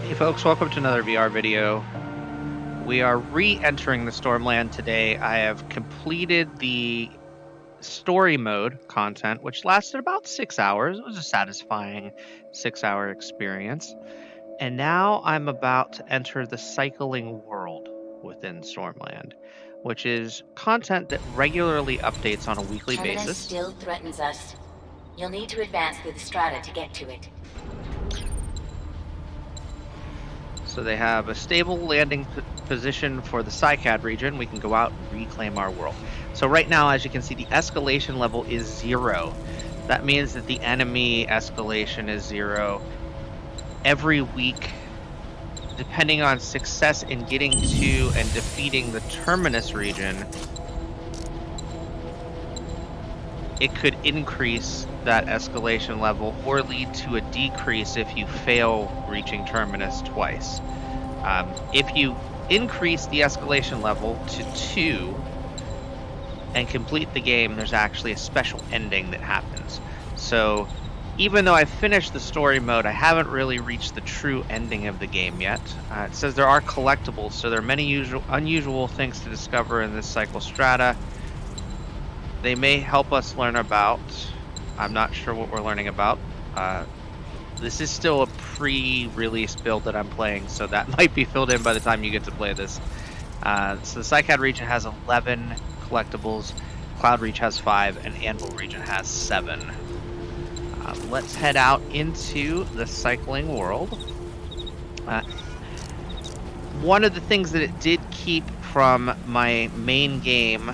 Hey folks, welcome to another VR video. We are re-entering the Stormland today. I have completed the story mode content, which lasted about 6 hours. It was a satisfying 6-hour experience. And now I'm about to enter the cycling world within Stormland, which is content that regularly updates on a weekly Terminus basis. still threatens us. You'll need to advance through the strata to get to it. So they have a stable landing position for the Cycad region. We can go out and reclaim our world. So right now, as you can see, the escalation level is 0. That means that the enemy escalation is 0. Every week, depending on success in getting to and defeating the Terminus region, it could increase that escalation level or lead to a decrease if you fail reaching Terminus twice. If you increase the escalation level to 2 and complete the game, there's actually a special ending that happens. So even though I've finished the story mode, I haven't really reached the true ending of the game yet. It says there are collectibles, so there are many unusual things to discover in this cycle strata. They may help us learn about. I'm not sure what we're learning about. This is still a pre-release build that I'm playing, so that might be filled in by the time you get to play this. So the Cycad region has 11 collectibles, Cloud Reach has 5, and Anvil region has 7. Let's head out into the cycling world. One of the things that it did keep from my main game,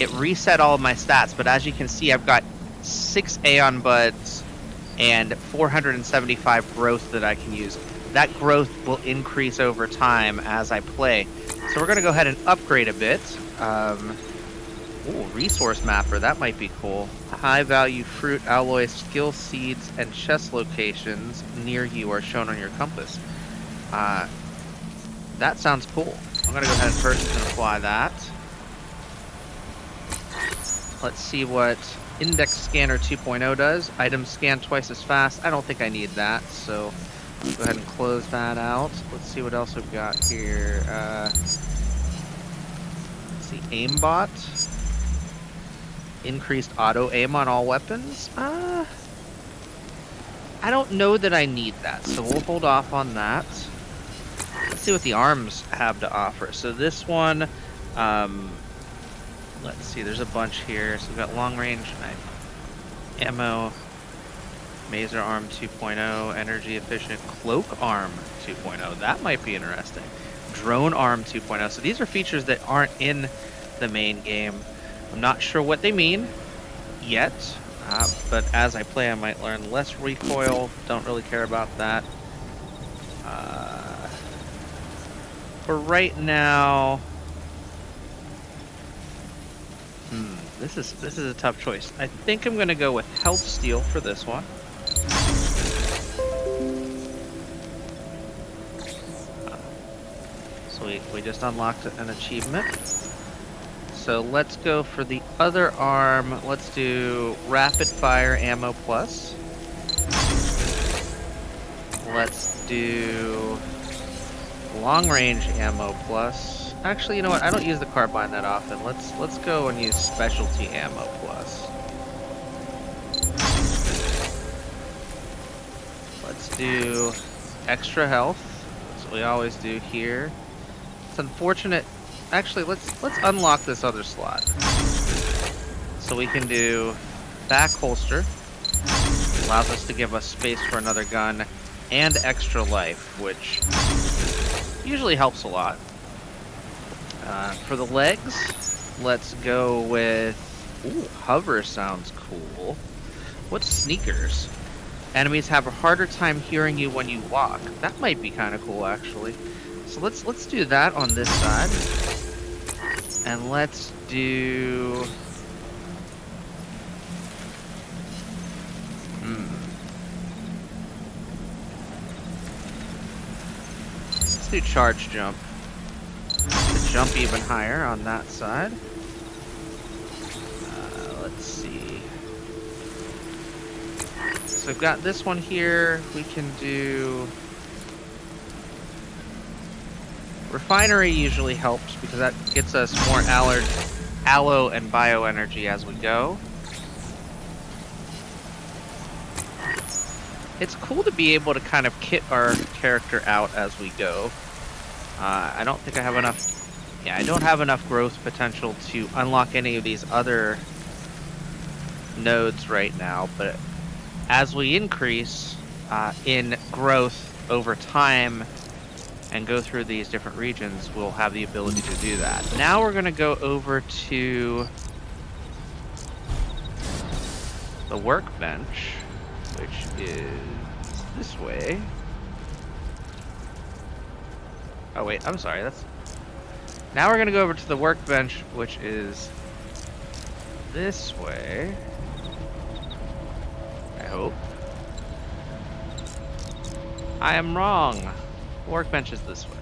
it reset all of my stats, but as you can see, I've got 6 Aeon Buds and 475 growth that I can use. That growth will increase over time as I play. So we're going to go ahead and upgrade a bit. Ooh, resource mapper, that might be cool. High value fruit, alloy, skill seeds, and chest locations near you are shown on your compass. That sounds cool. I'm going to go ahead and first apply that. Let's see what Index Scanner 2.0 does. Items scan twice as fast. I don't think I need that, so go ahead and close that out. Let's see what else we've got here. Let's see, aimbot. Increased auto aim on all weapons. I don't know that I need that, so we'll hold off on that. Let's see what the arms have to offer. So this one, let's see, there's a bunch here. So we've got long range ammo, Mazer Arm 2.0, energy efficient cloak arm 2.0. That might be interesting. Drone arm 2.0. So these are features that aren't in the main game. I'm not sure what they mean yet, but as I play I might learn. Less recoil, don't really care about that. For right now, this is a tough choice. I think I'm gonna go with health steal for this one. So we just unlocked an achievement. So let's go for the other arm. Let's do rapid fire ammo plus. Let's do long range ammo plus. Actually, you know what? I don't use the carbine that often. Let's go and use specialty ammo plus. Let's do extra health. That's what we always do here. It's unfortunate. Actually, let's unlock this other slot. So we can do back holster. Allows us to give us space for another gun and extra life, which usually helps a lot. For the legs, let's go with... Ooh, hover sounds cool. What's sneakers? Enemies have a harder time hearing you when you walk. That might be kind of cool, actually. So let's do that on this side. And let's do... Let's do charge jump. To jump even higher on that side. Let's see. So we've got this one here. We can do... Refinery usually helps because that gets us more allo and bioenergy as we go. It's cool to be able to kind of kit our character out as we go. I don't think I have enough... Yeah, I don't have enough growth potential to unlock any of these other nodes right now, but as we increase in growth over time and go through these different regions, we'll have the ability to do that. Now we're going to go over to the workbench, which is this way. Oh wait, I'm sorry, that's... Now we're going to go over to the workbench, which is this way. I hope. I am wrong. The workbench is this way.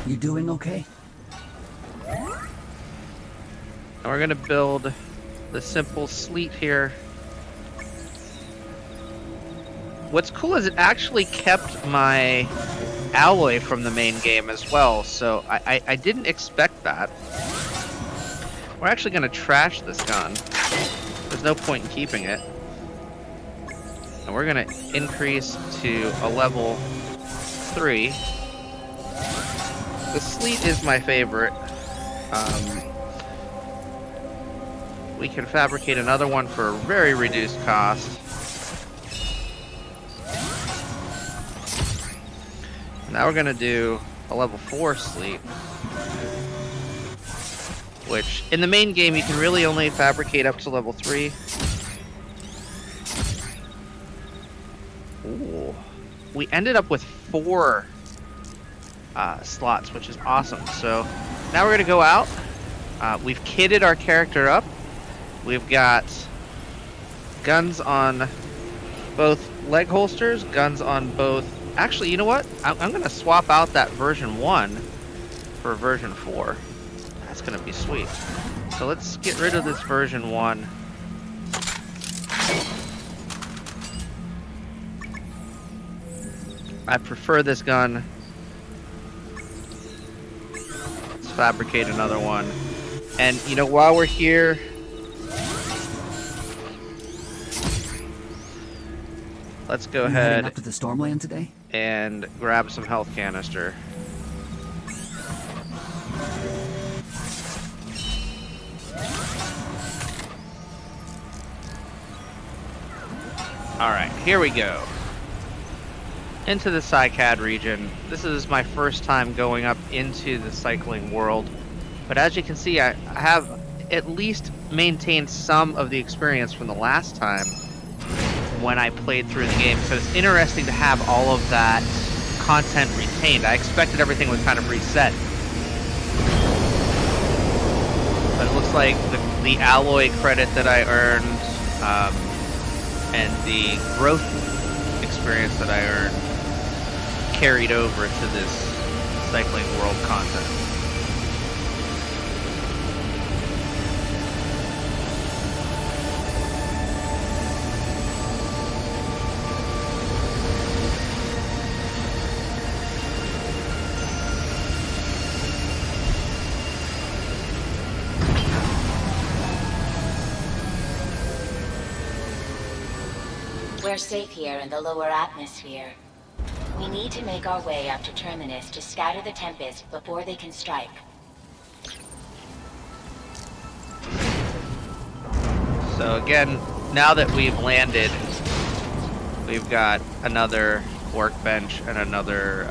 You doing okay? And we're going to build the simple sleet here. What's cool is it actually kept my alloy from the main game as well, so I didn't expect that. We're actually going to trash this gun. There's no point in keeping it. And we're going to increase to a level 3. The sleet is my favorite. We can fabricate another one for a very reduced cost. Now we're gonna do a level 4 sleep, which in the main game you can really only fabricate up to level 3. Ooh. We ended up with 4 slots, which is awesome. So now we're gonna go out. We've kitted our character up. We've got guns on both leg holsters, guns on both... Actually, you know what? I'm going to swap out that version 1 for version 4. That's going to be sweet. So let's get rid of this version 1. I prefer this gun. Let's fabricate another one. And, you know, while we're here... Let's go ahead up to the Stormland today? And grab some health canister. Alright, here we go. Into the Cycad region. This is my first time going up into the cycling world. But as you can see, I have at least maintained some of the experience from the last time when I played through the game, so it's interesting to have all of that content retained. I expected everything would kind of reset. But it looks like the alloy credit that I earned and the growth experience that I earned carried over to this cycling world content. We're safe here in the lower atmosphere. We need to make our way up to Terminus to scatter the Tempest before they can strike. So again, now that we've landed, we've got another workbench and another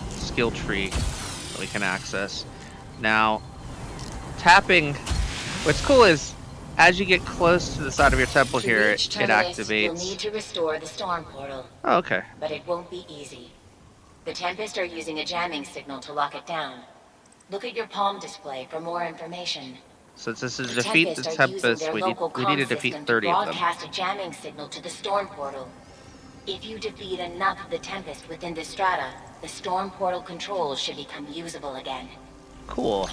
skill tree that we can access. Now, tapping, what's cool is, as you get close to the side of your temple here, it activates. You'll need to restore the storm portal. Oh, okay. But it won't be easy. The Tempest are using a jamming signal to lock it down. Look at your palm display for more information. Since this is defeat the Tempest, we need to defeat 30 of them. Broadcast a jamming signal to the storm portal. If you defeat enough of the Tempest within the strata, the storm portal controls should become usable again. Cool.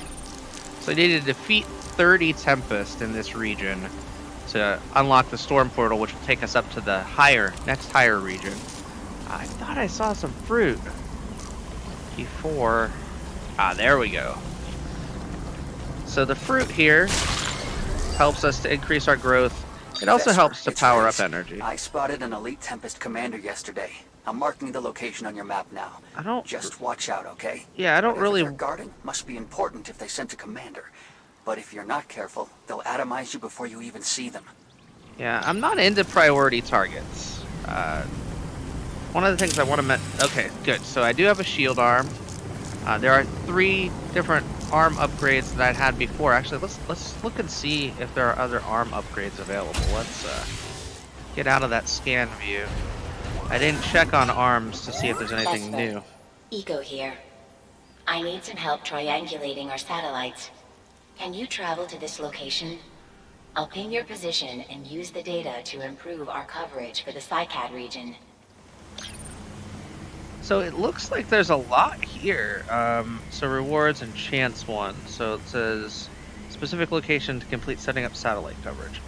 So I need to defeat 30 Tempest in this region to unlock the storm portal, which will take us up to the next higher region. I thought I saw some fruit. Q4. Ah, there we go. So the fruit here helps us to increase our growth. It also Professor, helps to it's power Riggs. up energy. I spotted an elite Tempest commander yesterday. I'm marking the location on your map now. I don't... Just watch out, okay? Yeah, I don't Whatever really... they're guarding must be important if they sent a commander. But if you're not careful, they'll atomize you before you even see them. Yeah, I'm not into priority targets. One of the things I want to okay, good. So I do have a shield arm. There are 3 different arm upgrades that I had before. Actually, let's look and see if there are other arm upgrades available. Let's get out of that scan view. I didn't check on arms to see if there's anything Vesper, new. Eco here. I need some help triangulating our satellites. Can you travel to this location? I'll ping your position and use the data to improve our coverage for the Cycad region. So it looks like there's a lot here. So rewards and chance one. So it says specific location to complete setting up satellite coverage.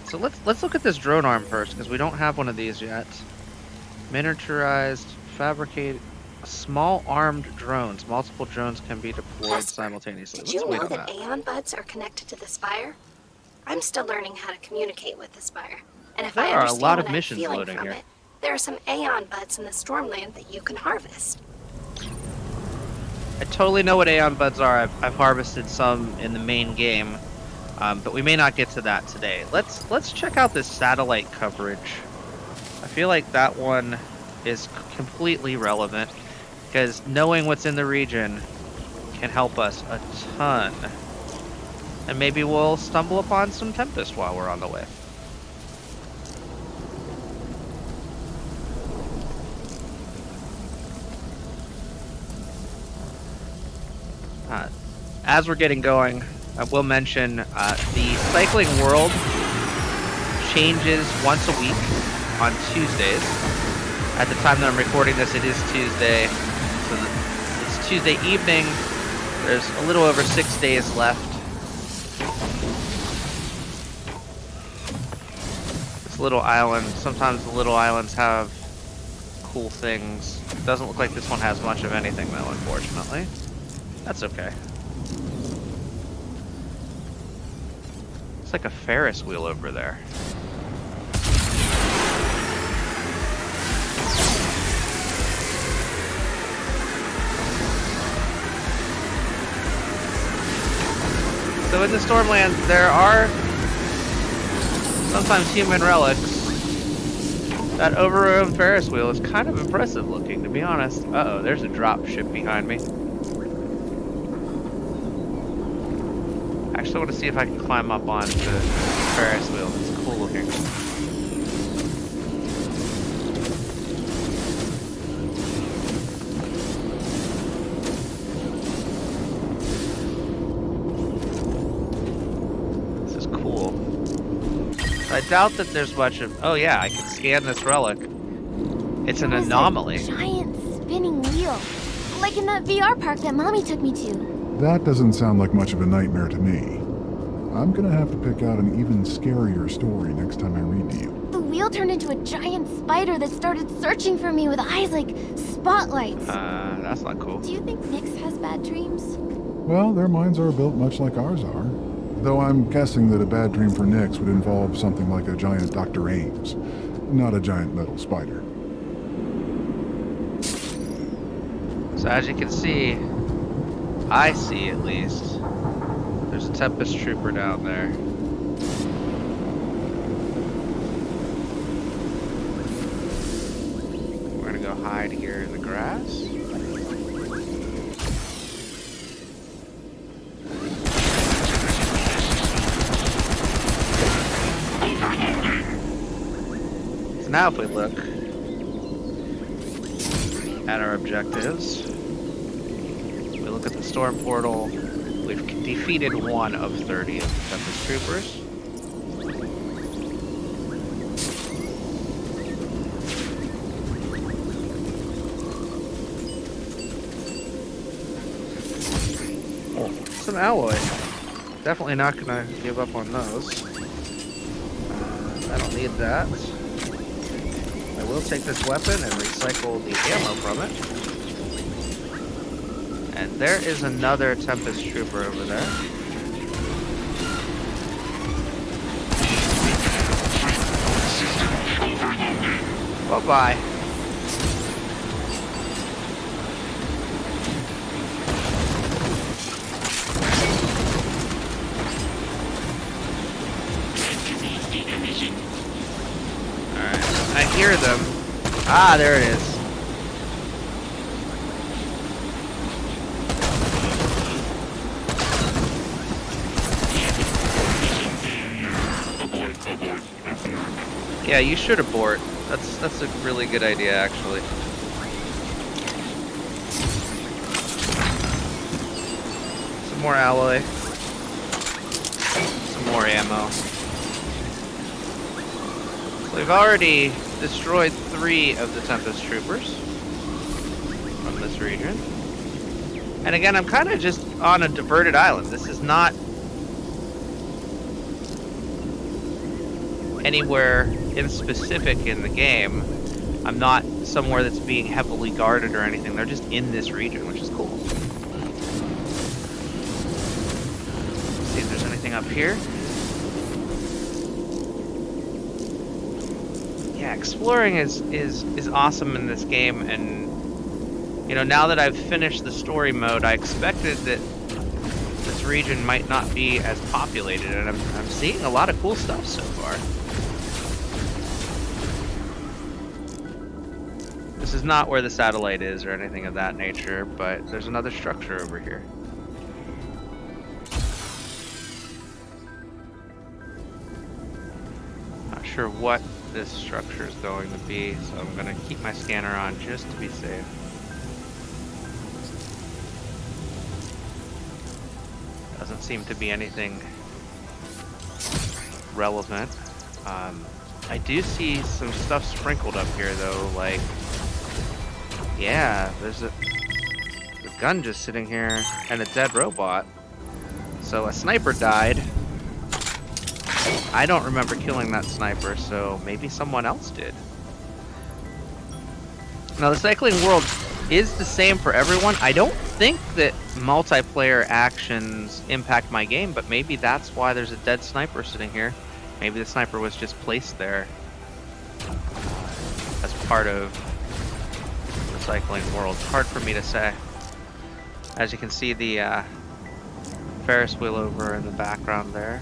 So let's look at this drone arm first, because we don't have one of these yet. Miniaturized, fabricated, small armed drones. Multiple drones can be deployed Vesper, simultaneously. did Let's you wait know on that Aeon buds are connected to the Spire? I'm still learning how to communicate with the Spire. And if There I are a understand lot of what missions I'm feeling loading from here. it, there are some Aeon buds in the Stormland that you can harvest. I totally know what Aeon buds are. I've harvested some in the main game, but we may not get to that today. Let's check out this satellite coverage. I feel like that one is completely relevant, because knowing what's in the region can help us a ton. And maybe we'll stumble upon some Tempest while we're on the way. As we're getting going, I will mention the cycling world changes once a week on Tuesdays. At the time that I'm recording this, it is Tuesday. So it's Tuesday evening. There's a little over 6 days left. This little island, sometimes the little islands have cool things. Doesn't look like this one has much of anything though, unfortunately. That's okay. It's like a Ferris wheel over there. So in the Stormland, there are sometimes human relics. That overrode Ferris wheel is kind of impressive looking, to be honest. Uh-oh, there's a drop ship behind me. I actually want to see if I can climb up onto the Ferris wheel. It's cool looking. This is cool. I doubt that there's much of... Oh yeah, I can scan this relic. It's an anomaly. A giant spinning wheel, like in that VR park that Mommy took me to. That doesn't sound like much of a nightmare to me. I'm gonna have to pick out an even scarier story next time I read to you. The wheel turned into a giant spider that started searching for me with eyes like spotlights. That's not cool. Do you think Nyx has bad dreams? Well, their minds are built much like ours are. Though I'm guessing that a bad dream for Nyx would involve something like a giant Dr. Ames, not a giant metal spider. So as you can see, I see at least, there's a Tempest Trooper down there. We're gonna go hide here in the grass. So now if we look at our objectives, we look at the storm portal. We've defeated 1 of 30 of the Tempest Troopers. some alloy. Definitely not gonna give up on those. I don't need that. I will take this weapon and recycle the ammo from it. And there is another Tempest Trooper over there. Bye-bye. I hear them. Ah, there it is. Yeah, you should abort. That's a really good idea, actually. Some more alloy. Some more ammo. We've already destroyed 3 of the Tempest Troopers from this region. And again, I'm kind of just on a diverted island. This is not anywhere in specific in the game. I'm not somewhere that's being heavily guarded or anything. They're just in this region, which is cool. Let's see if there's anything up here. Yeah, exploring is awesome in this game, and you know, now that I've finished the story mode, I expected that this region might not be as populated, and I'm seeing a lot of cool stuff so far. This is not where the satellite is or anything of that nature, but there's another structure over here. Not sure what this structure is going to be, so I'm going to keep my scanner on just to be safe. Doesn't seem to be anything relevant. I do see some stuff sprinkled up here though, like, yeah, there's a gun just sitting here and a dead robot. So a sniper died. I don't remember killing that sniper, so maybe someone else did. Now, the cycling world is the same for everyone. I don't think that multiplayer actions impact my game, but maybe that's why there's a dead sniper sitting here. Maybe the sniper was just placed there as part of the cycling world. It's hard for me to say. As you can see, the Ferris wheel over in the background there.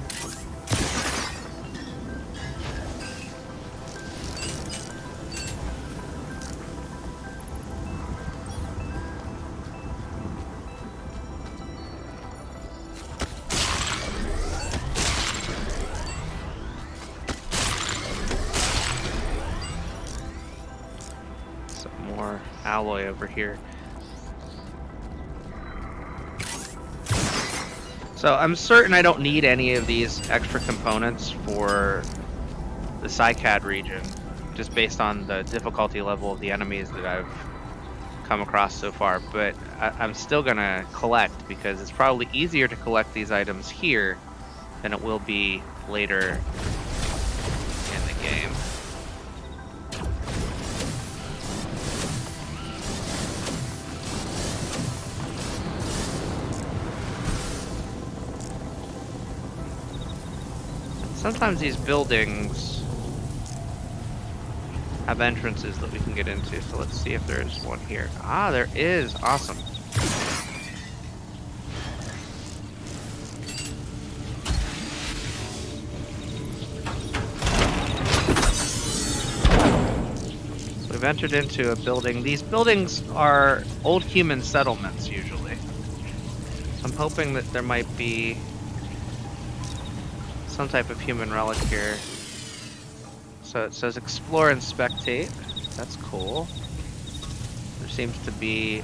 Alloy over here. So I'm certain I don't need any of these extra components for the Cycad region, just based on the difficulty level of the enemies that I've come across so far, but I'm still gonna collect because it's probably easier to collect these items here than it will be later in the game. Sometimes these buildings have entrances that we can get into, so let's see if there's one here. Ah, there is. Awesome. So we've entered into a building. These buildings are old human settlements, usually. So I'm hoping that there might be some type of human relic here. So it says explore and spectate. That's cool. There seems to be,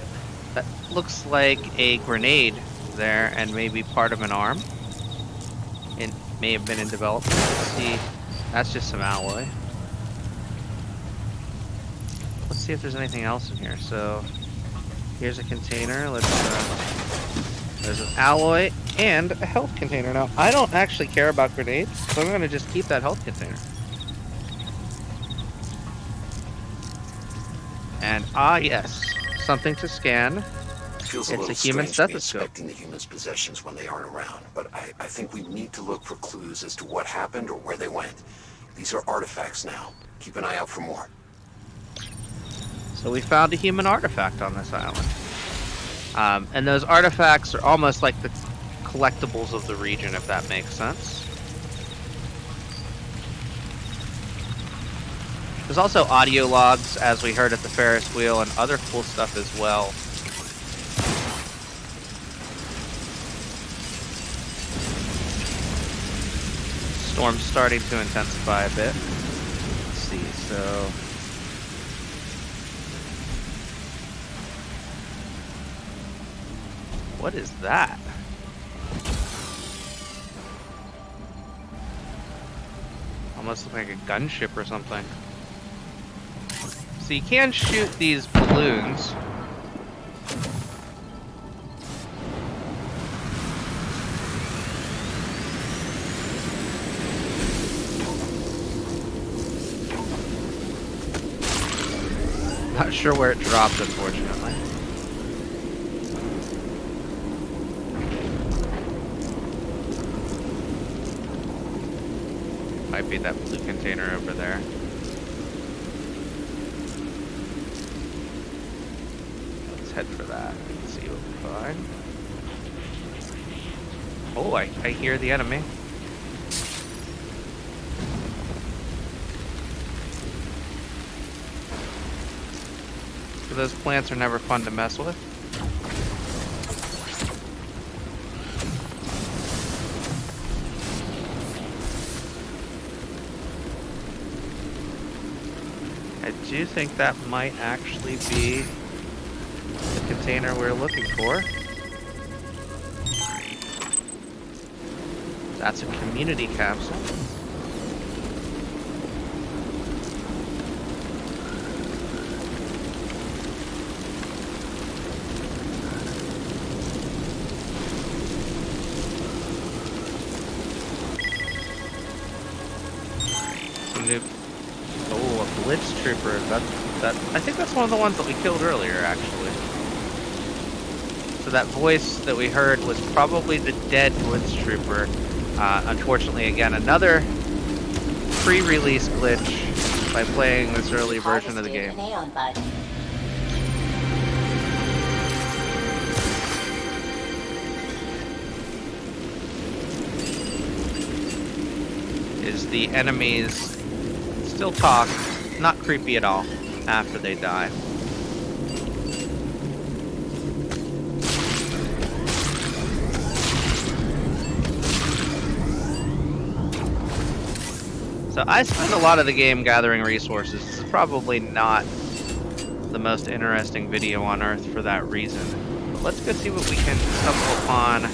that looks like a grenade there and maybe part of an arm. It may have been in development. Let's see. That's just some alloy. Let's see if there's anything else in here. So here's a container. Let's There's an alloy and a health container. Now, I don't actually care about grenades, so I'm going to just keep that health container. And yes, something to scan. Feels a It's little a human strange to be stethoscope. inspecting the humans' possessions when they aren't around, but I think we need to look for clues as to what happened or where they went. These are artifacts now. Keep an eye out for more. So we found a human artifact on this island. And those artifacts are almost like the collectibles of the region, if that makes sense. There's also audio logs, as we heard at the Ferris wheel, and other cool stuff as well. Storm's starting to intensify a bit. Let's see, so... What is that? Almost look like a gunship or something. So you can shoot these balloons. Not sure where it dropped, unfortunately. Might be that blue container over there. Let's head for that and see what we find. Oh, I hear the enemy. So those plants are never fun to mess with. I do think that might actually be the container we're looking for. That's a community capsule. Some new... Oh, a Blitz Trooper. That I think that's one of the ones that we killed earlier, actually. So that voice that we heard was probably the dead Blitz Trooper. Unfortunately, again, another pre-release glitch by playing this early version of the game. Is the enemies still talk, not creepy at all, after they die. So I spend a lot of the game gathering resources. This is probably not the most interesting video on Earth for that reason. But let's go see what we can stumble upon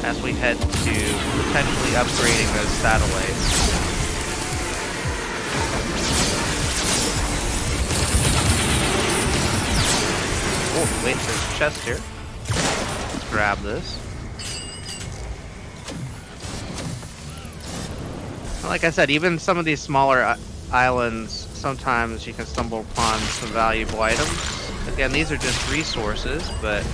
as we head to potentially upgrading those satellites. Oh, wait, there's a chest here. Let's grab this. Like I said, even some of these smaller islands, sometimes you can stumble upon some valuable items. Again, these are just resources, but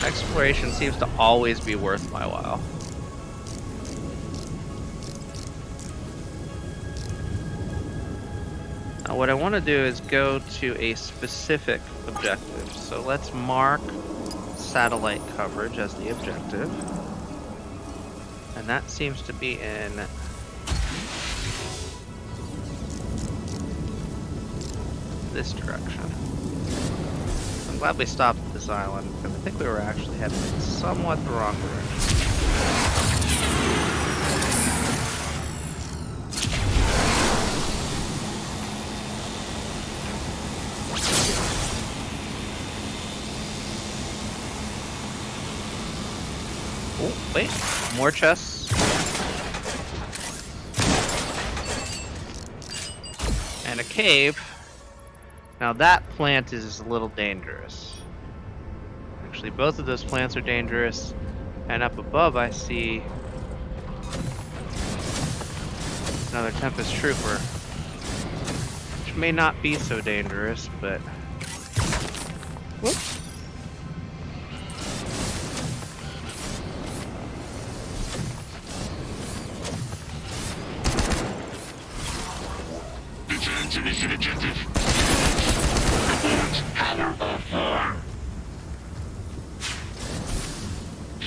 exploration seems to always be worth my while. Now what I want to do is go to a specific objective. So let's mark satellite coverage as the objective. And that seems to be in this direction. I'm glad we stopped at this island, because I think we were actually heading in somewhat the wrong direction. Oh, wait, more chests. And a cave. Now that plant is a little dangerous. Actually, both of those plants are dangerous. And up above I see another Tempest Trooper. Which may not be so dangerous, but... Whoops. Return to mission objective.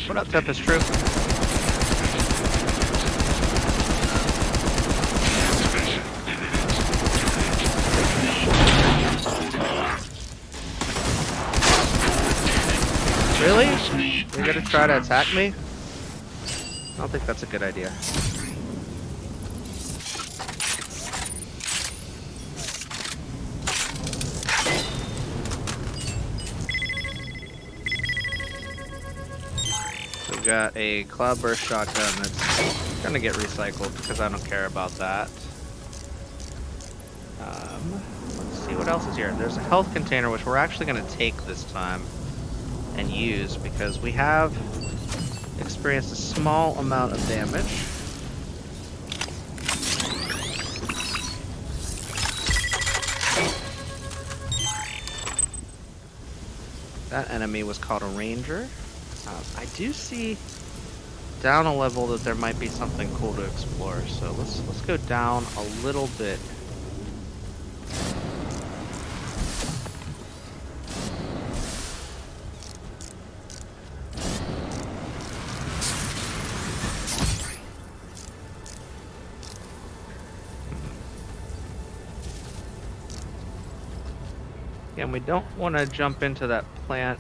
What up, Tempest Troop? Really? You're gonna try to attack me? I don't think that's a good idea. We've got a Cloudburst shotgun that's gonna get recycled because I don't care about that. Let's see what else is here. There's a health container which we're actually gonna take this time and use because we have experienced a small amount of damage. That enemy was called a ranger. I do see down a level that there might be something cool to explore, so let's go down a little bit. And we don't want to jump into that plant.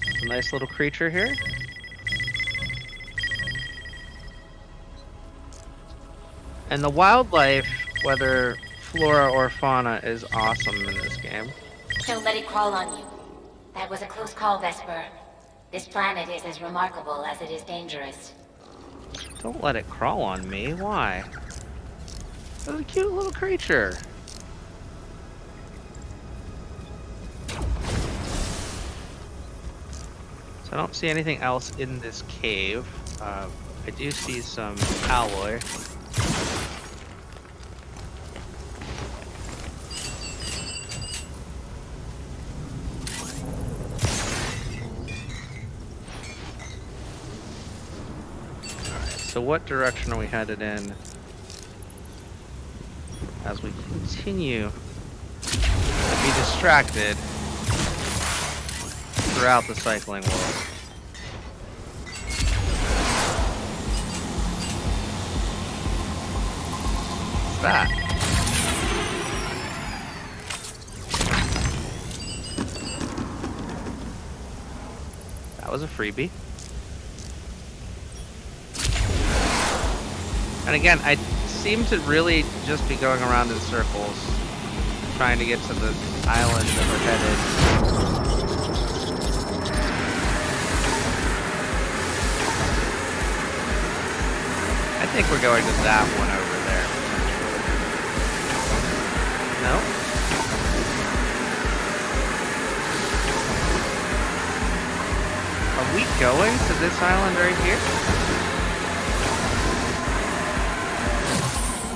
It's a nice little creature here. And the wildlife, whether flora or fauna, is awesome in this game. Don't let it crawl on you. That was a close call, Vesper. This planet is as remarkable as it is dangerous. Don't let it crawl on me. Why? That's a cute little creature. So I don't see anything else in this cave. I do see some alloy. Alright, so what direction are we headed in as we continue to be distracted throughout the cycling world? What's that? That was a freebie. And again, I seem to really just be going around in circles, trying to get to the island that we're headed. I think we're going to that one over there. No? Are we going to this island right here?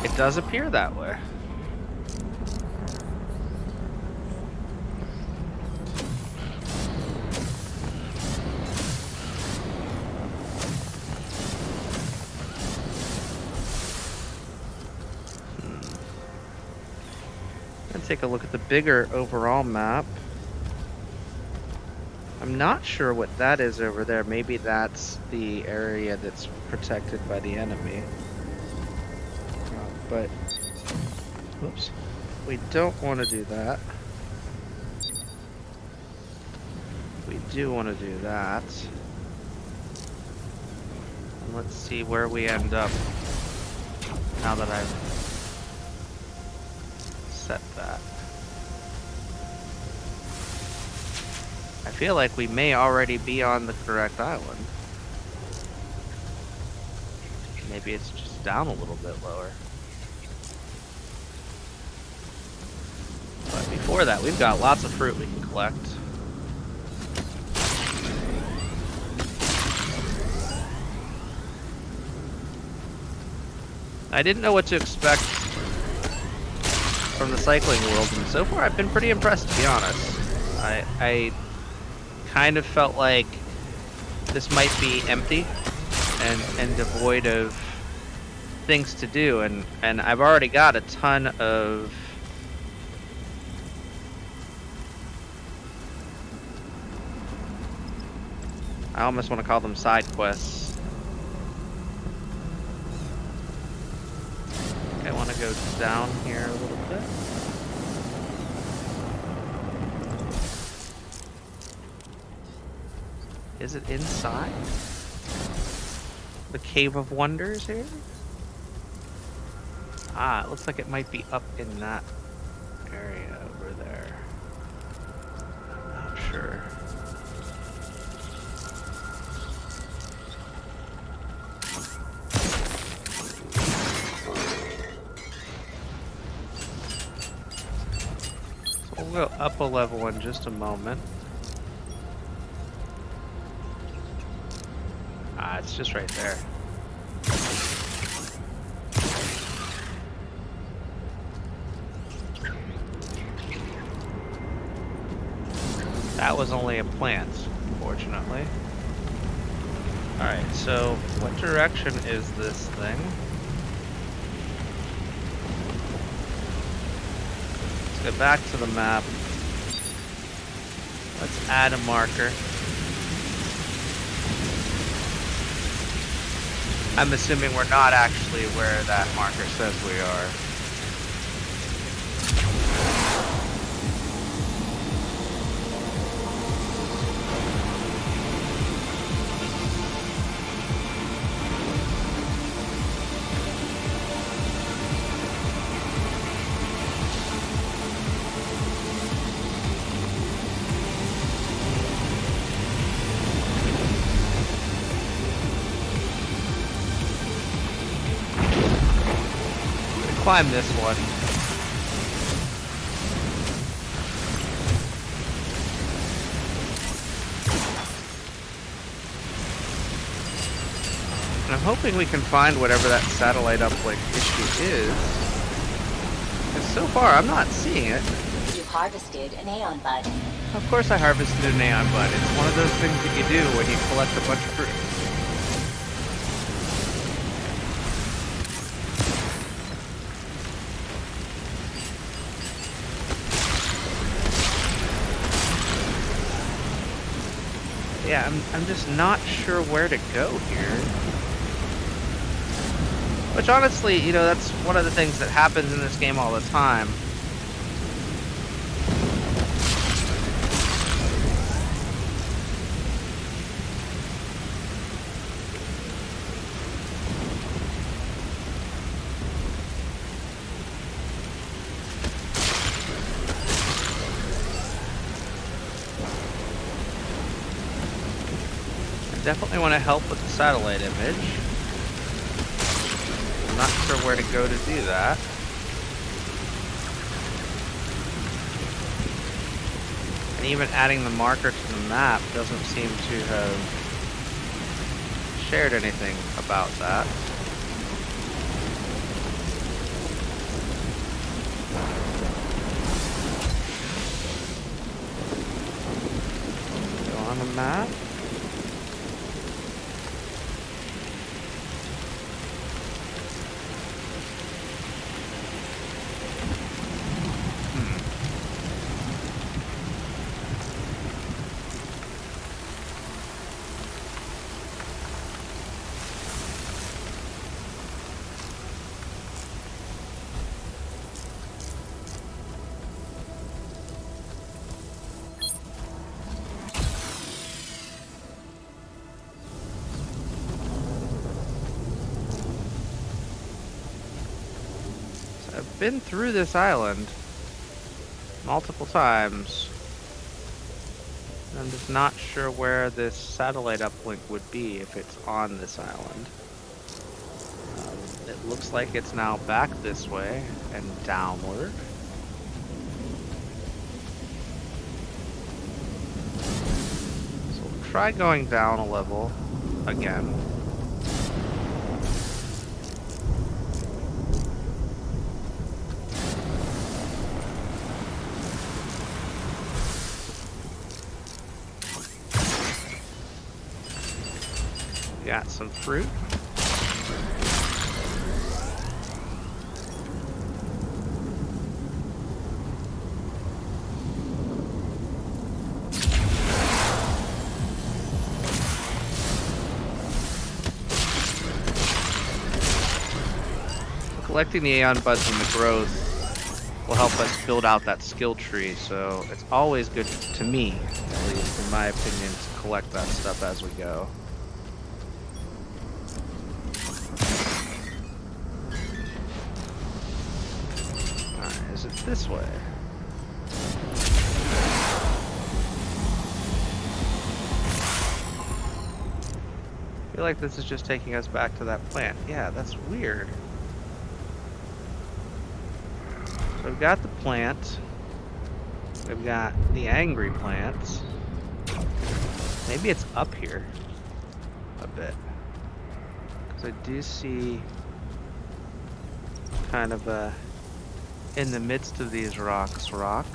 It does appear that way. Take a look at the bigger overall map. I'm not sure what that is over there. Maybe that's the area that's protected by the enemy. But, whoops, we don't want to do that. We do want to do that. And let's see where we end up now that I've set that. I feel like we may already be on the correct island. Maybe it's just down a little bit lower. before that, we've got lots of fruit we can collect. I didn't know what to expect from the cycling world, and so far I've been pretty impressed, to be honest. I kind of felt like this might be empty and devoid of things to do, and I've already got a ton of I almost want to call them side quests. Okay, I want to go down here a little bit. Is it inside the Cave of Wonders here? Ah, it looks like it might be up in that area over there. I'm not sure. So we'll go up a level in just a moment. Ah, it's just right there. That was only a plant, fortunately. Alright, so what direction is this thing? Let's go back to the map. Let's add a marker. I'm assuming we're not actually where that marker says we are. Climb this one. And I'm hoping we can find whatever that satellite uplink issue is. Because so far I'm not seeing it. You've harvested an Aeon Bud. Of course I harvested an Aeon Bud. It's one of those things that you do when you collect a bunch of fruit. Yeah, I'm just not sure where to go here. Which honestly, you know, that's one of the things that happens in this game all the time. Definitely want to help with the satellite image. I'm not sure where to go to do that. And even adding the marker to the map doesn't seem to have shared anything about that. Go on the map. I've been through this island multiple times. I'm just not sure where this satellite uplink would be if it's on this island. It looks like it's now back this way and downward. try going down a level again. Got some fruit. Collecting the Aeon buds and the growth will help us build out that skill tree, so it's always good to me, at least in my opinion, to collect that stuff as we go. Alright, is it this way? I feel like this is just taking us back to that plant. Yeah, that's weird. So we've got the plant. We've got the angry plants. Maybe it's up here a bit. Because I do see kind of a, in the midst of these rocks, rock.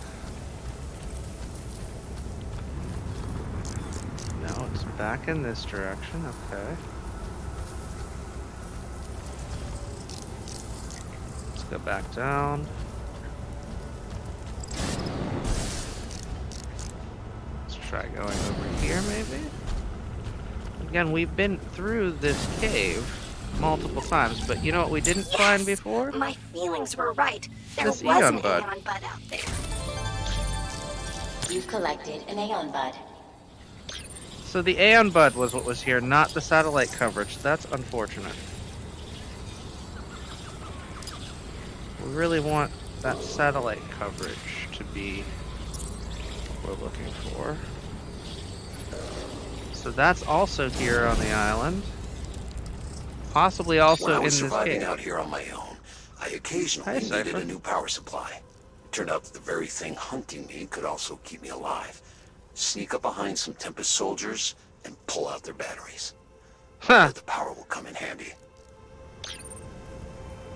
No, it's back in this direction, okay. Let's go back down. Try going over here, maybe? Again, we've been through this cave multiple times, but you know what we didn't find before? My feelings were right. There This was Aeon an bud. Aeon bud out there. You've collected an Aeon bud. So the Aeon bud was what was here, not the satellite coverage. That's unfortunate. We really want that satellite coverage to be what we're looking for. So that's also here on the island. Possibly also When I in was this surviving cave. out here on my own, I occasionally Hi, needed Cypher. a new power supply. It turned out that the very thing hunting me could also keep me alive. Sneak up behind some Tempest soldiers and pull out their batteries. Huh. The power will come in handy.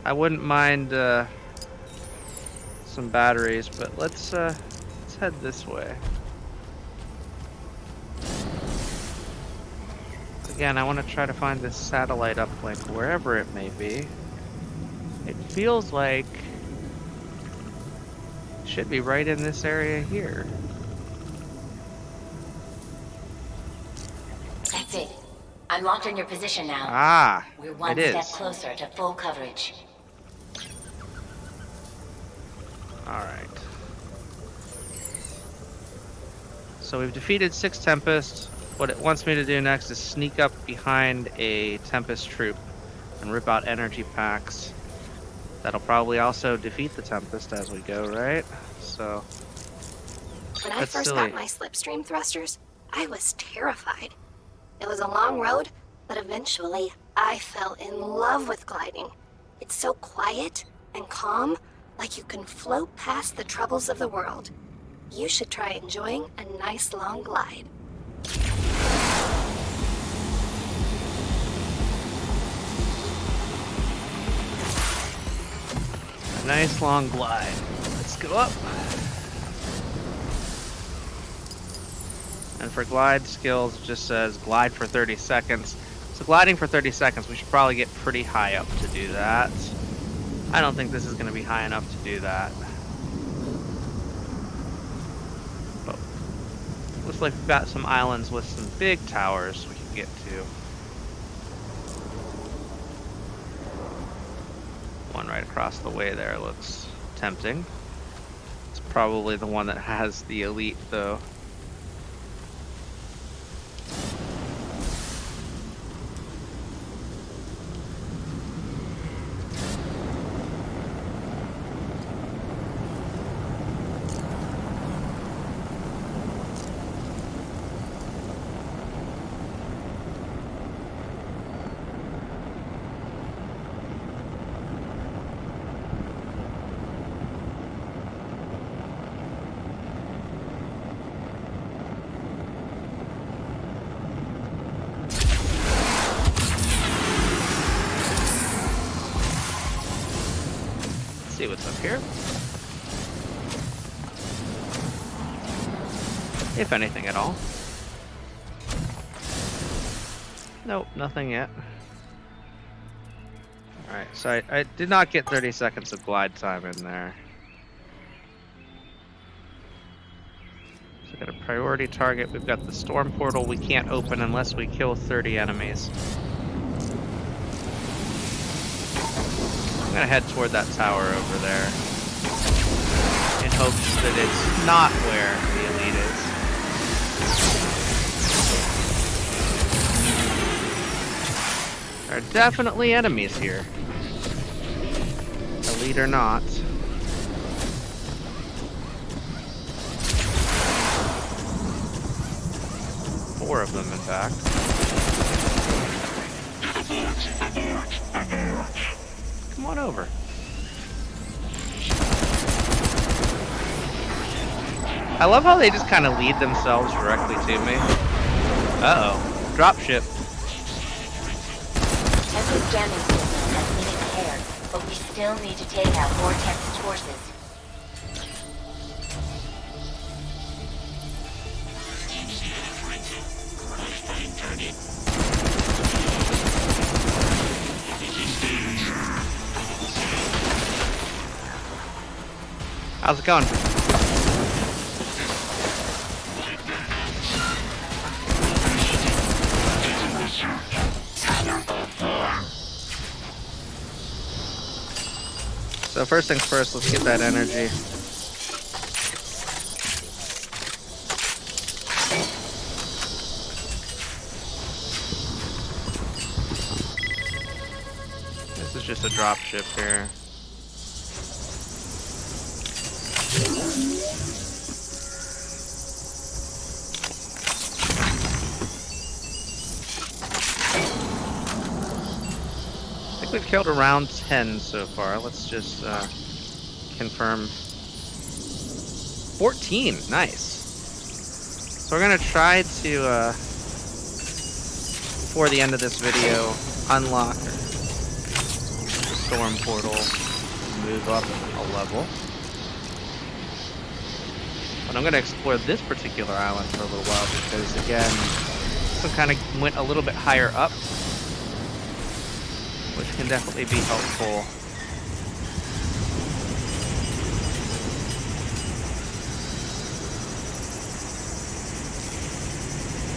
I wouldn't mind some batteries, but let's head this way. Again, I want to try to find this satellite uplink wherever it may be. It feels like it should be right in this area here. That's it. I'm locked in your position now. Ah, We're one it step is. closer to full coverage. Alright. So we've defeated 6 Tempest. What it wants me to do next is sneak up behind a Tempest troop and rip out energy packs. That'll probably also defeat the Tempest as we go, right? So, When I that's first silly. got my slipstream thrusters, I was terrified. It was a long road, but eventually I fell in love with gliding. It's so quiet and calm, like you can float past the troubles of the world. You should try enjoying a nice long glide. A nice long glide. Let's go up. And for glide skills, it just says glide for 30 seconds. So gliding for 30 seconds, we should probably get pretty high up to do that. I don't think this is going to be high enough to do that. But looks like we've got some islands with some big towers we can get to. One right across the way there looks tempting. It's probably the one that has the elite, though. what's up here. If anything at all. Nope, nothing yet. Alright, so I did not get 30 seconds of glide time in there. So we got a priority target. We've got the storm portal we can't open unless we kill 30 enemies. I'm gonna head toward that tower over there in hopes that it's not where the elite is. There are definitely enemies here. Elite or not. Four of them, in fact. Come on over. I love how they just kind of lead themselves directly to me. Uh-oh. Dropship. Tesla's jamming signal has been impaired, but we still need to take out Vortex's forces. How's it going? So first things first, let's get that energy. This is just a drop ship here. We've killed around 10 so far. Let's just confirm. 14, nice. So we're gonna try to, before the end of this video, unlock the storm portal, move up a level. But I'm gonna explore this particular island for a little while because, again, this one kind of went a little bit higher up, which can definitely be helpful.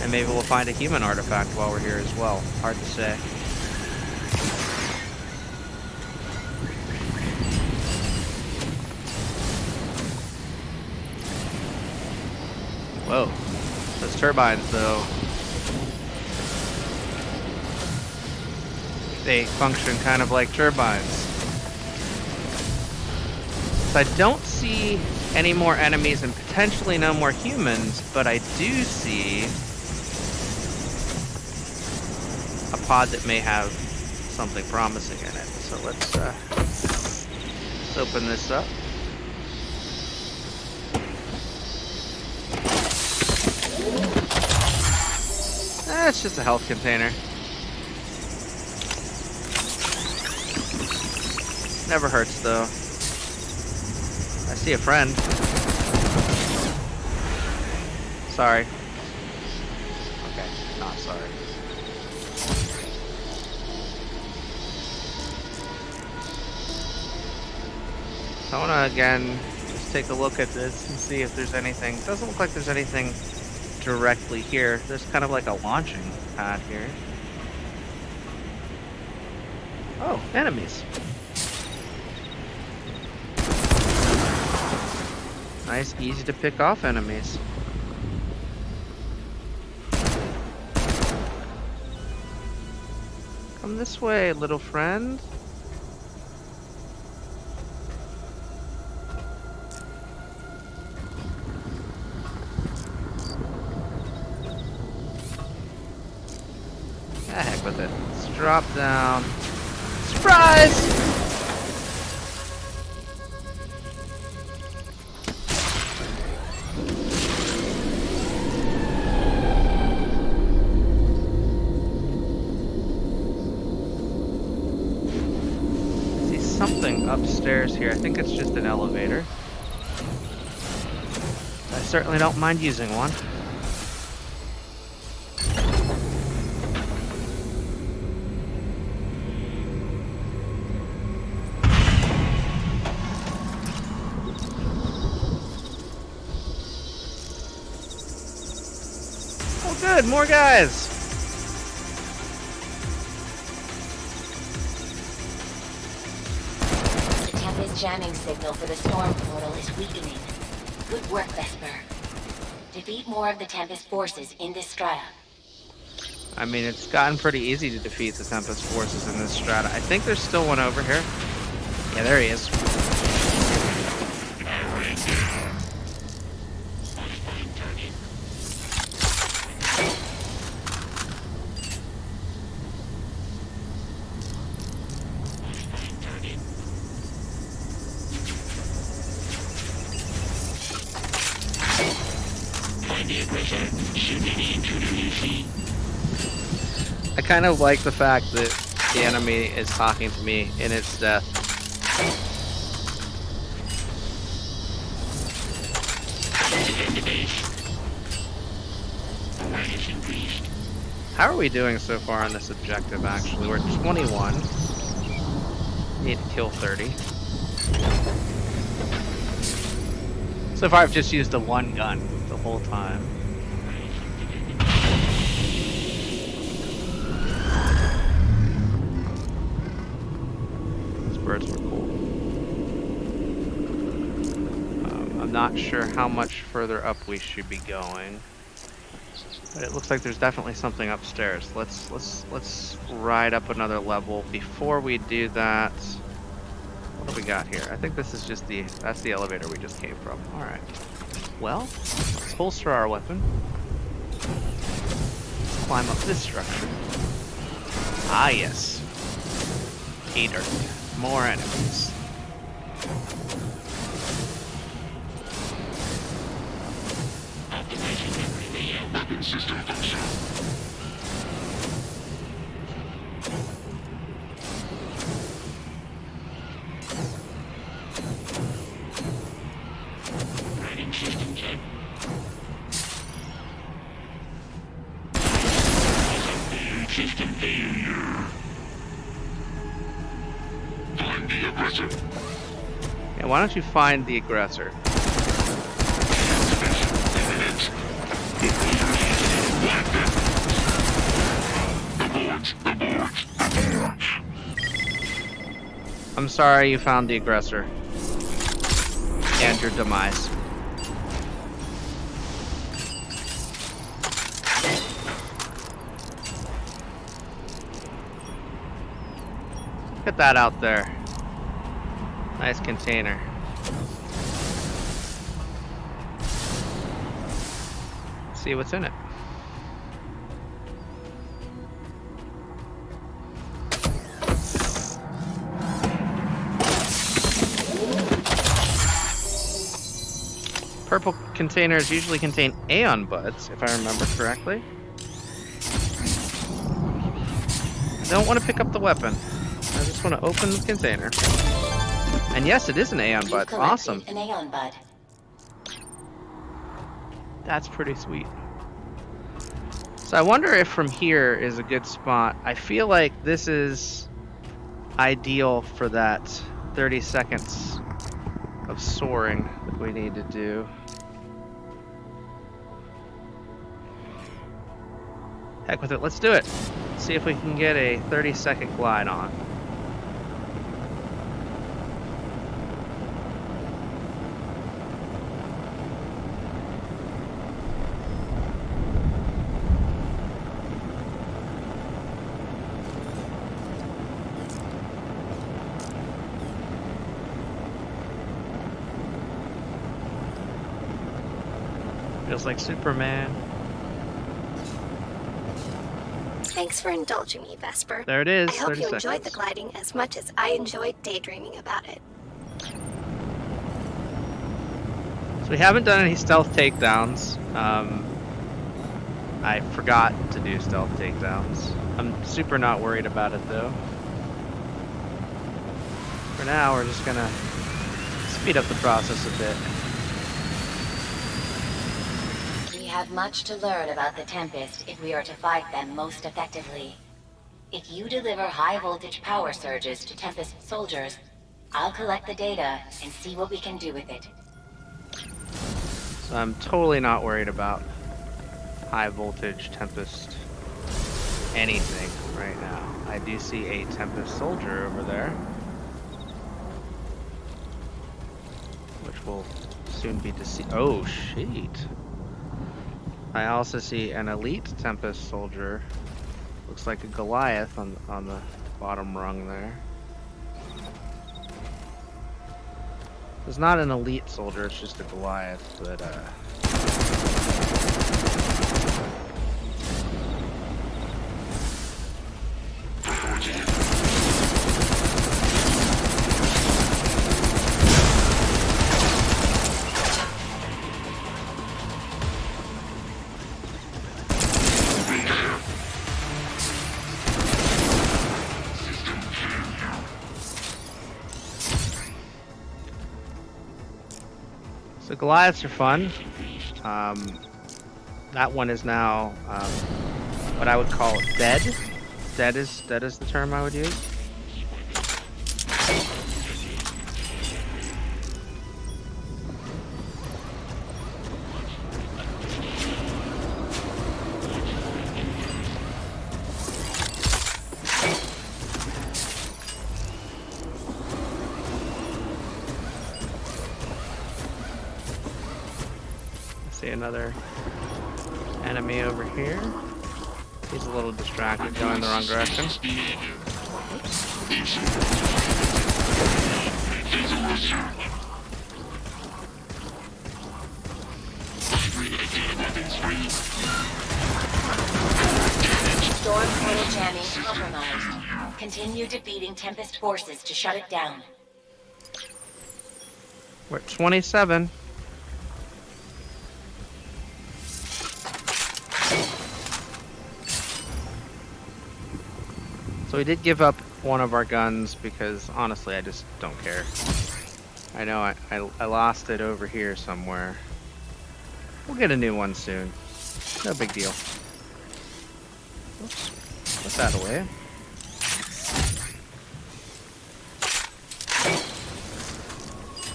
And maybe we'll find a human artifact while we're here as well. Hard to say. Whoa. Those turbines, though. They function kind of like turbines. So I don't see any more enemies and potentially no more humans, but I do see a pod that may have something promising in it. So let's open this up. It's just a health container. Never hurts, though. I see a friend. Sorry. Okay, not sorry. I want to, again, just take a look at this and see if there's anything. Doesn't look like there's anything directly here. There's kind of like a launching pad here. Oh, enemies. Nice, easy to pick off enemies. Come this way, little friend. The heck with it. Let's drop down. Surprise! Something upstairs here. I think it's just an elevator. I certainly don't mind using one. Oh good, more guys! The Tempest jamming signal for the storm portal is weakening. Good work, Vesper. Defeat more of the Tempest forces in this strata. I mean, it's gotten pretty easy to defeat the Tempest forces in this strata. I think there's still one over here. Yeah, there he is. I kind of like the fact that the enemy is talking to me in its death. How are we doing so far on this objective, actually? We're 21. Need to kill 30. So far I've just used the one gun the whole time. Those birds were cool. I'm not sure how much further up we should be going. But it looks like there's definitely something upstairs. Let's ride up another level. Before we do that, what do we got here? I think this is just that's the elevator we just came from. All right. Well, let's holster our weapon. Let's climb up this structure. Ah, yes. Gator. More enemies. Weapon system function. Writing system check. System failure. Find the aggressor. Yeah, why don't you find the aggressor? I'm sorry you found the aggressor. And your demise. Look at that out there. Nice container. Let's see what's in it. Purple containers usually contain Aeon buds, if I remember correctly. I don't want to pick up the weapon. I just want to open the container. And yes, it is an Aeon bud. Awesome. An Aeon bud. That's pretty sweet. So I wonder if from here is a good spot. I feel like this is ideal for that 30 seconds of soaring that we need to do. Heck with it, let's do it. See if we can get a 30-second glide on. Feels like Superman. Thanks for indulging me, Vesper. There it is. I hope 30 you enjoyed seconds. the gliding as much as I enjoyed daydreaming about it. So we haven't done any stealth takedowns. I forgot to do stealth takedowns. I'm super not worried about it though. For now, we're just gonna speed up the process a bit. We have much to learn about the Tempest if we are to fight them most effectively. If you deliver high-voltage power surges to Tempest soldiers, I'll collect the data and see what we can do with it. So I'm totally not worried about high voltage Tempest anything right now. I do see a Tempest soldier over there, which will soon be deceived. Oh, shit. I also see an elite Tempest soldier. Looks like a Goliath on the bottom rung there. It's not an elite soldier, it's just a Goliath, but so Goliaths are fun. That one is now what I would call dead. Dead is the term I would use. See another enemy over here. He's a little distracted, going the wrong direction. Storm portal jamming compromised. Continue defeating Tempest forces to shut it down. We're at 27. So we did give up one of our guns because honestly I just don't care. I know I lost it over here somewhere. We'll get a new one soon. No big deal. Oops. Put that away.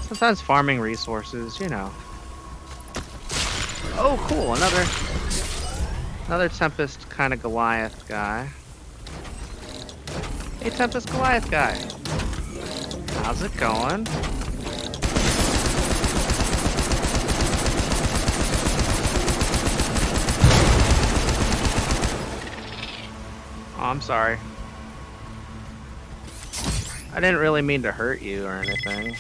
Sometimes farming resources, you know. Oh cool, another Tempest kind of Goliath guy. Hey, Tempest Goliath guy. How's it going? Oh, I'm sorry. I didn't really mean to hurt you or anything.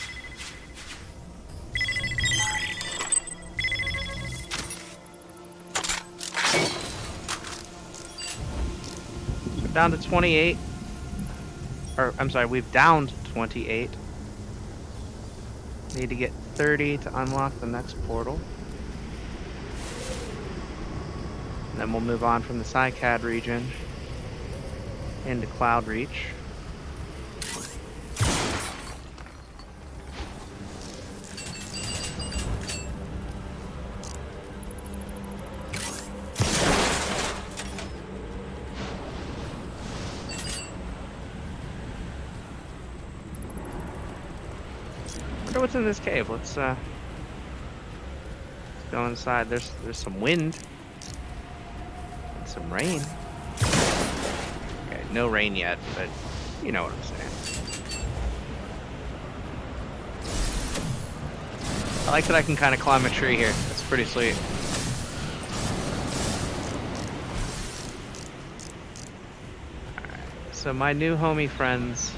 We're down to 28. Or, I'm sorry, we've downed 28. Need to get 30 to unlock the next portal. And then we'll move on from the Cycad region into Cloud Reach. What's in this cave? Let's go inside. There's some wind and some rain. Okay, no rain yet, but you know what I'm saying. I like that I can kind of climb a tree here. That's pretty sweet. Alright, so my new homie friends.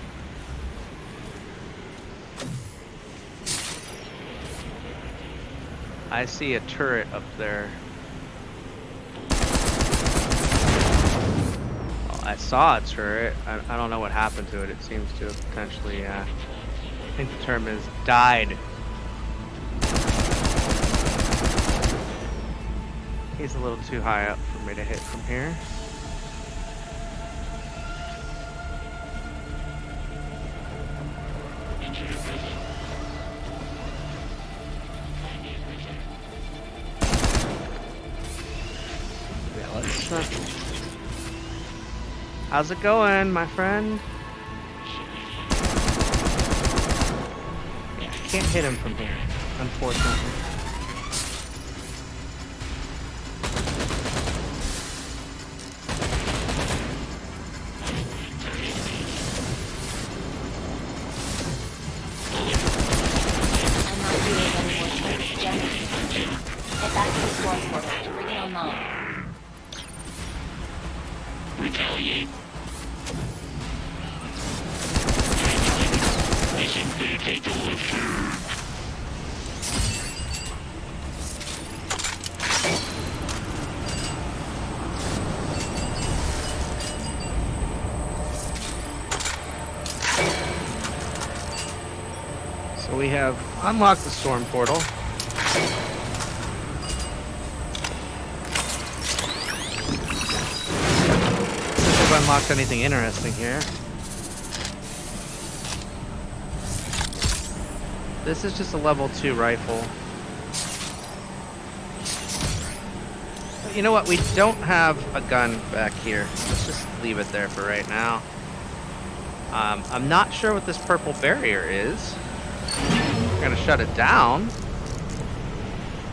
I see a turret up there. Well, I saw a turret. I don't know what happened to it. It seems to have potentially, I think the term is died. He's a little too high up for me to hit from here. reinforcement. How's it going, my friend? Yeah, I can't hit him from here, unfortunately. I'm not doing any more tricks, Jen. Get back to the storm portal and bring it online. Retaliate. Mission vehicle delivered. So we have unlocked the storm portal. If I've unlocked anything interesting here. This is just a level 2 rifle. But you know what? We don't have a gun back here. Let's just leave it there for right now. I'm not sure what this purple barrier is. We're gonna shut it down.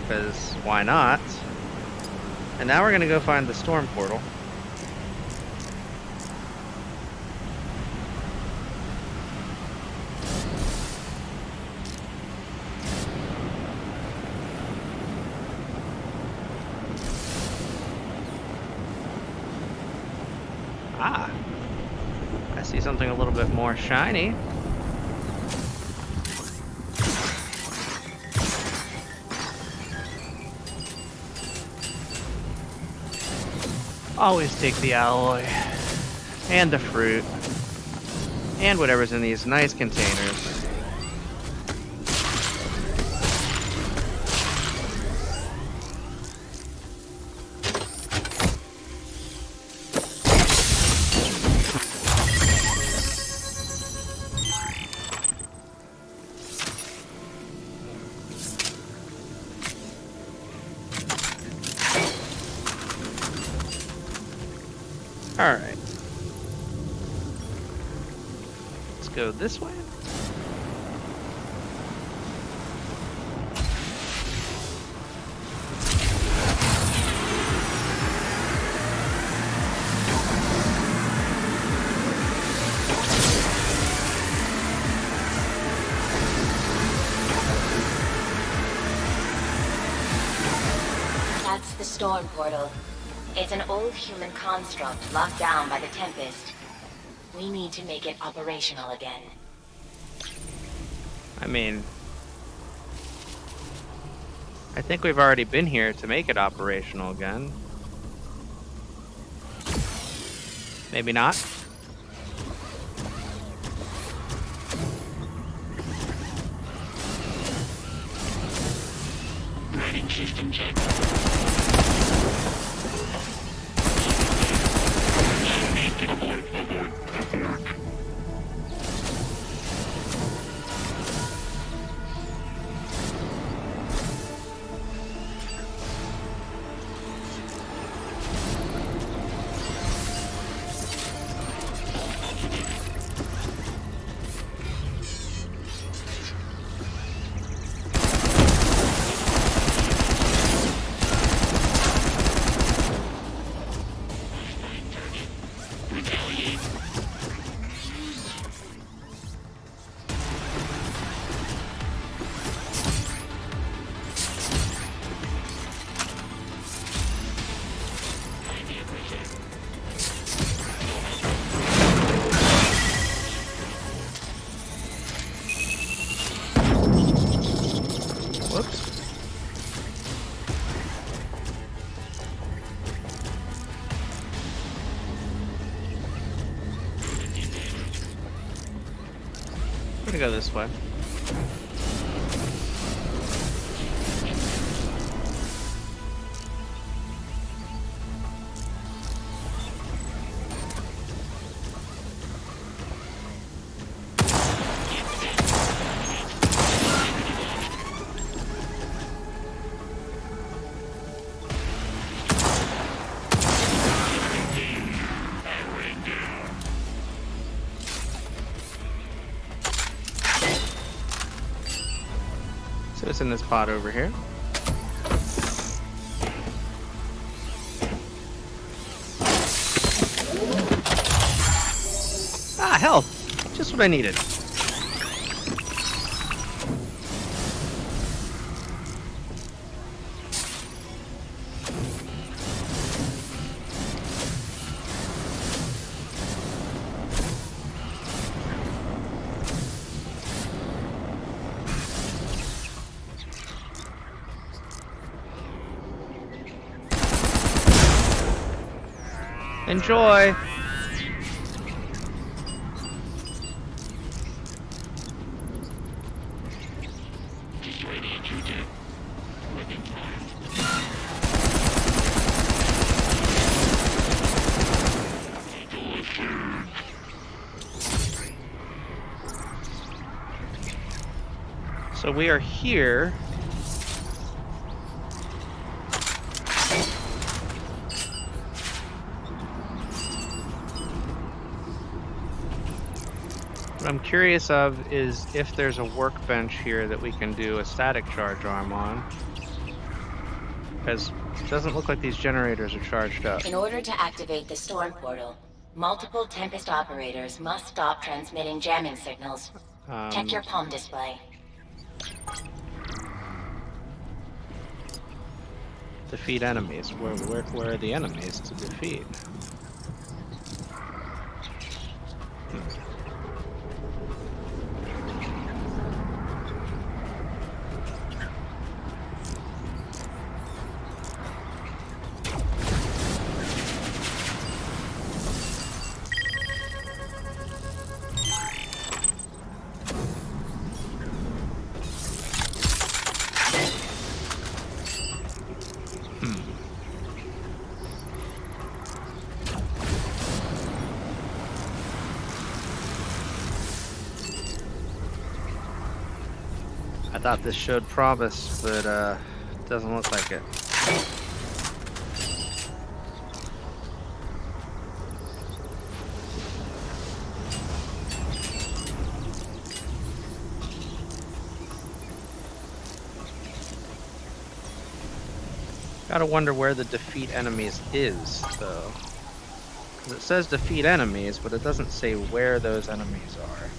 Because why not? And now we're gonna go find the storm portal. Ah, I see something a little bit more shiny. Always take the alloy and the fruit and whatever's in these nice containers. Alright. Let's go this way. That's the storm portal. It's an old human construct locked down by the Tempest. We need to make it operational again. I mean, I think we've already been here to make it operational again. Maybe not. Running system check. Abort, abort, abort. Whoops. I'm gonna go this way. what's in this pot over here. Ah, health! Just what I needed. Enjoy! Just radiant you did. Living time. So we are here. What I'm curious of is if there's a workbench here that we can do a static charge arm on. Because it doesn't look like these generators are charged up. In order to activate the storm portal, multiple Tempest operators must stop transmitting jamming signals. Check your palm display. Defeat enemies. Where are the enemies to defeat? I thought this showed promise, but doesn't look like it. Gotta wonder where the defeat enemies is, though. Because it says defeat enemies, but it doesn't say where those enemies are.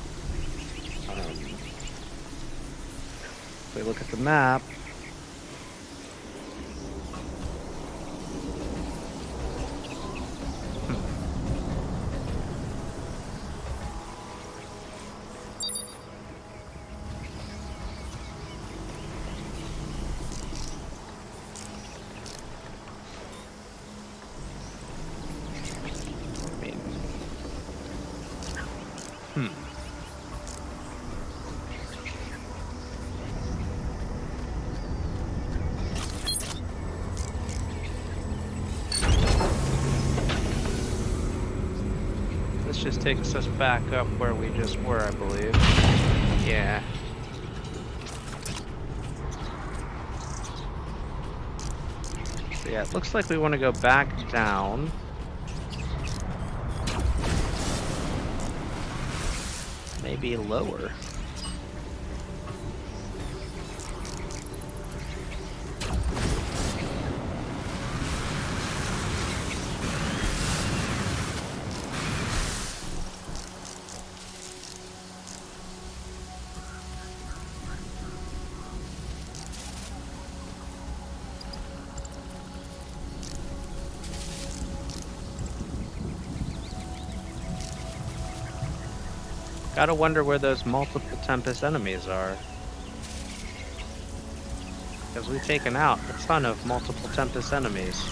If we look at the map, this just takes us back up where we just were, I believe. Yeah. So yeah, it looks like we want to go back down. Maybe lower. Gotta wonder where those multiple Tempest enemies are. Because we've taken out a ton of multiple Tempest enemies.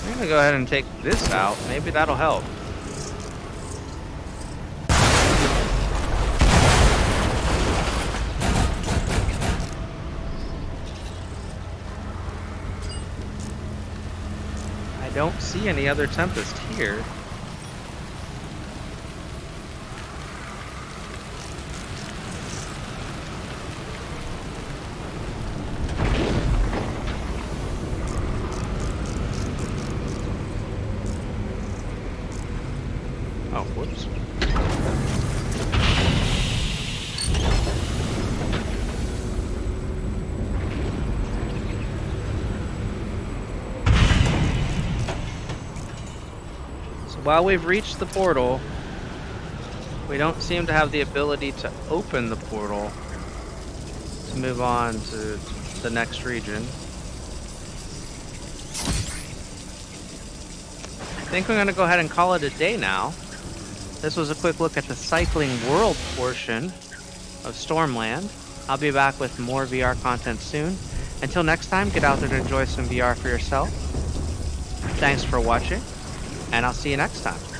I'm gonna go ahead and take this out. Maybe that'll help. I don't see any other Tempest here. while we've reached the portal, we don't seem to have the ability to open the portal to move on to the next region. I think we're going to go ahead and call it a day now. This was a quick look at the cycling world portion of Stormland. I'll be back with more VR content soon. Until next time, get out there and enjoy some VR for yourself. Thanks for watching, and I'll see you next time.